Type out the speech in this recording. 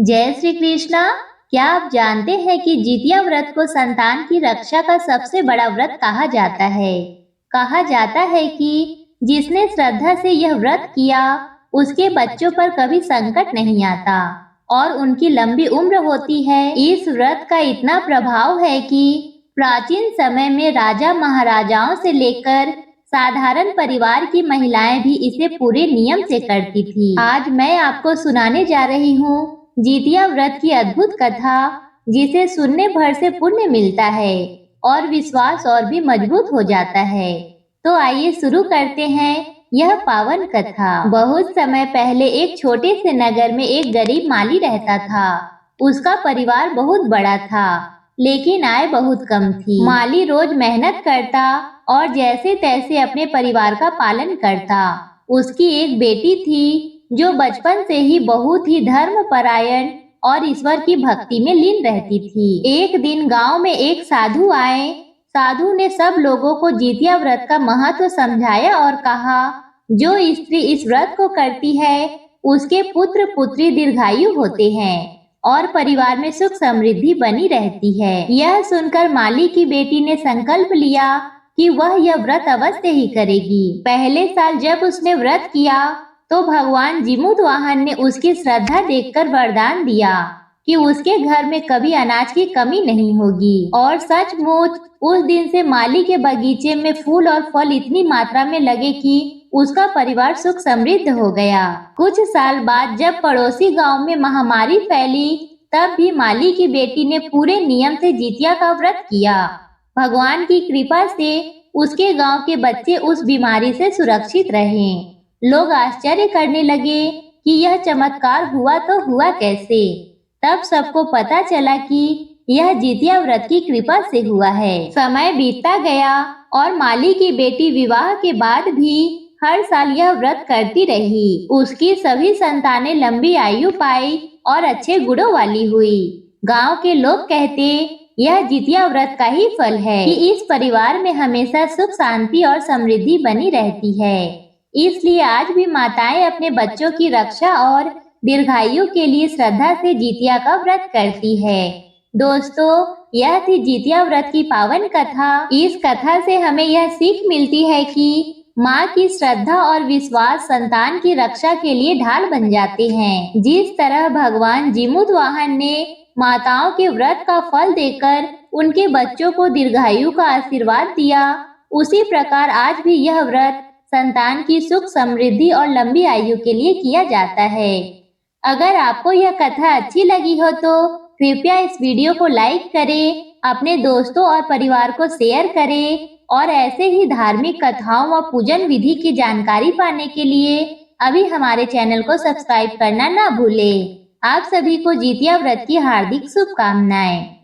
जय श्री कृष्णा। क्या आप जानते हैं कि जितिया व्रत को संतान की रक्षा का सबसे बड़ा व्रत कहा जाता है। कहा जाता है कि जिसने श्रद्धा से यह व्रत किया उसके बच्चों पर कभी संकट नहीं आता और उनकी लंबी उम्र होती है। इस व्रत का इतना प्रभाव है कि प्राचीन समय में राजा महाराजाओं से लेकर साधारण परिवार की महिलाएं भी इसे पूरे नियम से करती थी। आज मैं आपको सुनाने जा रही हूँ जितिया व्रत की अद्भुत कथा, जिसे सुनने भर से पुण्य मिलता है और विश्वास और भी मजबूत हो जाता है। तो आइए शुरू करते हैं यह पावन कथा। बहुत समय पहले एक छोटे से नगर में एक गरीब माली रहता था। उसका परिवार बहुत बड़ा था, लेकिन आय बहुत कम थी। माली रोज मेहनत करता और जैसे तैसे अपने परिवार का पालन करता। उसकी एक बेटी थी जो बचपन से ही बहुत ही धर्मपरायण और ईश्वर की भक्ति में लीन रहती थी। एक दिन गांव में एक साधु आए। साधु ने सब लोगों को जितिया व्रत का महत्व समझाया और कहा, जो स्त्री इस व्रत को करती है उसके पुत्र पुत्री दीर्घायु होते हैं और परिवार में सुख समृद्धि बनी रहती है। यह सुनकर माली की बेटी ने संकल्प लिया कि वह यह व्रत अवश्य ही करेगी। पहले साल जब उसने व्रत किया तो भगवान जिमुतवाहन ने उसकी श्रद्धा देखकर वरदान दिया कि उसके घर में कभी अनाज की कमी नहीं होगी। और सचमुच उस दिन से माली के बगीचे में फूल और फल इतनी मात्रा में लगे कि उसका परिवार सुख समृद्ध हो गया। कुछ साल बाद जब पड़ोसी गांव में महामारी फैली, तब भी माली की बेटी ने पूरे नियम से जितिया का व्रत किया। भगवान की कृपा से उसके गांव के बच्चे उस बीमारी से सुरक्षित रहे। लोग आश्चर्य करने लगे कि यह चमत्कार हुआ तो हुआ कैसे। तब सबको पता चला कि यह जितिया व्रत की कृपा से हुआ है। समय बीतता गया और माली की बेटी विवाह के बाद भी हर साल यह व्रत करती रही। उसकी सभी संतानें लंबी आयु पाई और अच्छे गुणों वाली हुई। गांव के लोग कहते, यह जितिया व्रत का ही फल है कि इस परिवार में हमेशा सुख शांति और समृद्धि बनी रहती है। इसलिए आज भी माताएं अपने बच्चों की रक्षा और दीर्घायु के लिए श्रद्धा से जितिया का व्रत करती है। दोस्तों, यह थी जितिया व्रत की पावन कथा। इस कथा से हमें यह सीख मिलती है कि माँ की श्रद्धा और विश्वास संतान की रक्षा के लिए ढाल बन जाते हैं। जिस तरह भगवान जिमुतवाहन ने माताओं के व्रत का फल देकर उनके बच्चों को दीर्घायु का आशीर्वाद दिया, उसी प्रकार आज भी यह व्रत संतान की सुख समृद्धि और लंबी आयु के लिए किया जाता है। अगर आपको यह कथा अच्छी लगी हो तो कृपया इस वीडियो को लाइक करें, अपने दोस्तों और परिवार को शेयर करें और ऐसे ही धार्मिक कथाओं व पूजन विधि की जानकारी पाने के लिए अभी हमारे चैनल को सब्सक्राइब करना ना भूलें। आप सभी को जितिया व्रत की हार्दिक शुभकामनाएं।